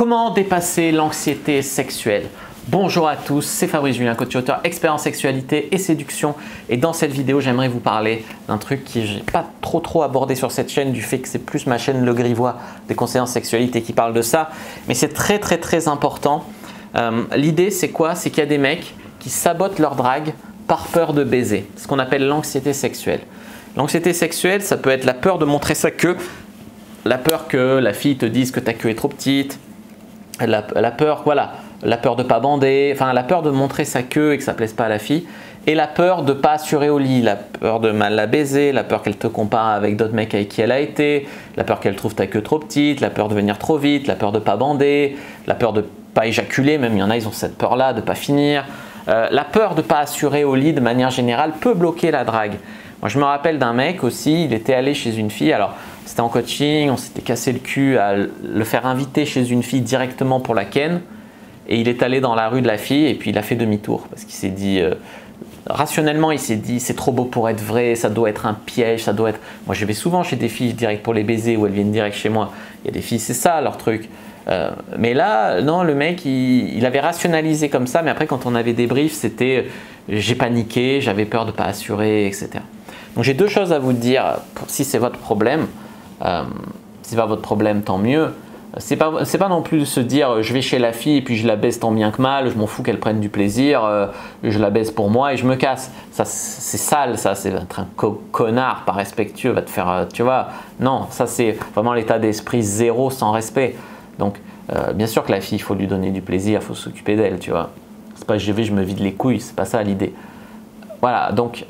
Comment dépasser l'anxiété sexuelle? Bonjour à tous, c'est Fabrice Julien, coach auteur, expert en sexualité et séduction. Et dans cette vidéo, j'aimerais vous parler d'un truc que je n'ai pas trop abordé sur cette chaîne, du fait que c'est plus ma chaîne Le Grivois des conseillers en sexualité qui parle de ça. Mais c'est très important. L'idée, c'est quoi? C'est qu'il y a des mecs qui sabotent leur drague par peur de baiser, ce qu'on appelle l'anxiété sexuelle. L'anxiété sexuelle, ça peut être la peur de montrer sa queue, la peur que la fille te dise que ta queue est trop petite, la peur de ne pas bander, enfin la peur de montrer sa queue et que ça ne plaise pas à la fille, et la peur de ne pas assurer au lit, la peur de mal la baiser, la peur qu'elle te compare avec d'autres mecs avec qui elle a été, la peur qu'elle trouve ta queue trop petite, la peur de venir trop vite, la peur de ne pas bander, la peur de ne pas éjaculer, même il y en a, ils ont cette peur-là de ne pas finir. La peur de ne pas assurer au lit de manière générale peut bloquer la drague. Moi, je me rappelle d'un mec aussi, il était allé chez une fille, alors c'était en coaching, on s'était cassé le cul à le faire inviter chez une fille directement pour la ken, et il est allé dans la rue de la fille et puis il a fait demi-tour parce qu'il s'est dit, rationnellement il s'est dit c'est trop beau pour être vrai, ça doit être un piège, ça doit être… Moi je vais souvent chez des filles direct pour les baiser ou elles viennent direct chez moi, il y a des filles c'est ça leur truc. Mais là, non, le mec, il avait rationalisé comme ça, mais après, quand on avait des briefs, c'était j'ai paniqué, j'avais peur de ne pas assurer, etc. Donc, j'ai deux choses à vous dire si c'est votre problème. Si c'est pas votre problème, tant mieux. C'est pas non plus de se dire je vais chez la fille et puis je la baise tant bien que mal, je m'en fous qu'elle prenne du plaisir, je la baise pour moi et je me casse. Ça, c'est sale, ça, c'est être un connard pas respectueux, va te faire, tu vois. Non, ça, c'est vraiment l'état d'esprit zéro sans respect. Donc, bien sûr que la fille, il faut lui donner du plaisir, il faut s'occuper d'elle, tu vois. C'est pas je me vide les couilles, c'est pas ça l'idée. Voilà, donc,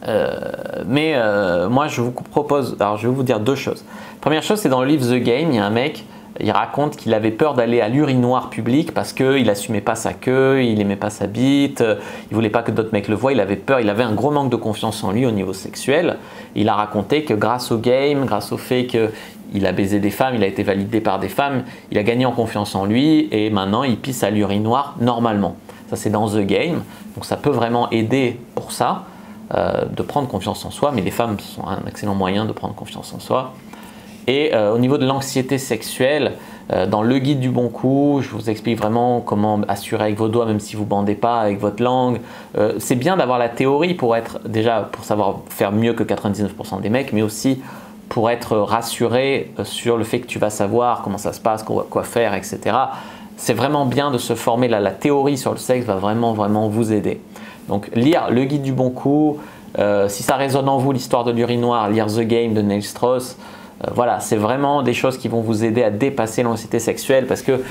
moi je vous propose, alors je vais vous dire deux choses. Première chose, c'est dans le livre The Game, il y a un mec, il raconte qu'il avait peur d'aller à l'urinoir public parce qu'il n'assumait pas sa queue, il n'aimait pas sa bite, il voulait pas que d'autres mecs le voient, il avait peur, il avait un gros manque de confiance en lui au niveau sexuel. Il a raconté que grâce au game, grâce au fait qu'il a baisé des femmes, il a été validé par des femmes, il a gagné en confiance en lui et maintenant il pisse à l'urinoir normalement. Ça c'est dans The Game, donc ça peut vraiment aider pour ça, de prendre confiance en soi, mais les femmes sont un excellent moyen de prendre confiance en soi. Et au niveau de l'anxiété sexuelle, dans le guide du bon coup, je vous explique vraiment comment assurer avec vos doigts, même si vous ne bandez pas avec votre langue. C'est bien d'avoir la théorie pour savoir faire mieux que 99% des mecs, mais aussi pour être rassuré sur le fait que tu vas savoir comment ça se passe, quoi faire, etc. C'est vraiment bien de se former. La théorie sur le sexe va vraiment vous aider. Donc lire le guide du bon coup, si ça résonne en vous l'histoire de l'urinoir, lire The Game de Neil Strauss. Voilà, c'est vraiment des choses qui vont vous aider à dépasser l'anxiété sexuelle parce que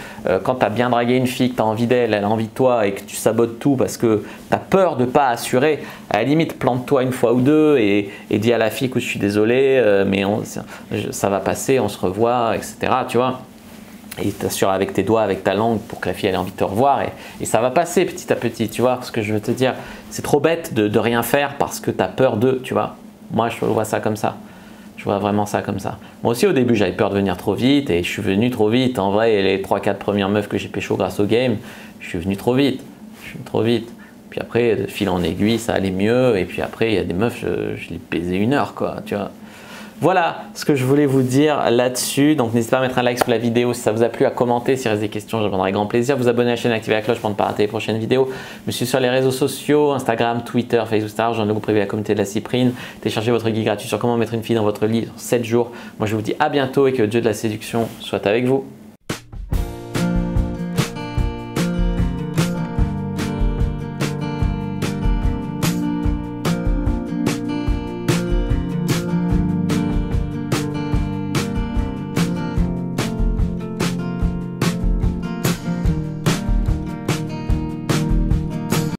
quand tu as bien dragué une fille, que tu as envie d'elle, elle a envie de toi et que tu sabotes tout parce que tu as peur de ne pas assurer, à la limite plante-toi une fois ou deux et dis à la fille que je suis désolé, mais ça va passer, on se revoit, etc. Tu vois, et t'assures avec tes doigts, avec ta langue pour que la fille ait envie de te revoir et ça va passer petit à petit, tu vois ce que je veux te dire. C'est trop bête de rien faire parce que tu as peur d'eux, tu vois. Moi, je vois ça comme ça. Je vois vraiment ça comme ça. Moi aussi, au début, j'avais peur de venir trop vite et je suis venu trop vite. En vrai, les 3-4 premières meufs que j'ai pécho grâce au game, je suis venu trop vite. Puis après, de fil en aiguille, ça allait mieux. Et puis après, il y a des meufs, je les baisais 1 heure, quoi, tu vois. Voilà ce que je voulais vous dire là-dessus. Donc, n'hésitez pas à mettre un like sous la vidéo si ça vous a plu, à commenter. S'il reste des questions, je répondrai avec grand plaisir. Vous abonner à la chaîne, activer la cloche pour ne pas rater les prochaines vidéos. Je me suis sur les réseaux sociaux, Instagram, Twitter, Facebook, rejoindre le groupe privé, la communauté de la Cyprine. Téléchargez votre guide gratuit sur comment mettre une fille dans votre lit en 7 jours. Moi, je vous dis à bientôt et que le dieu de la séduction soit avec vous.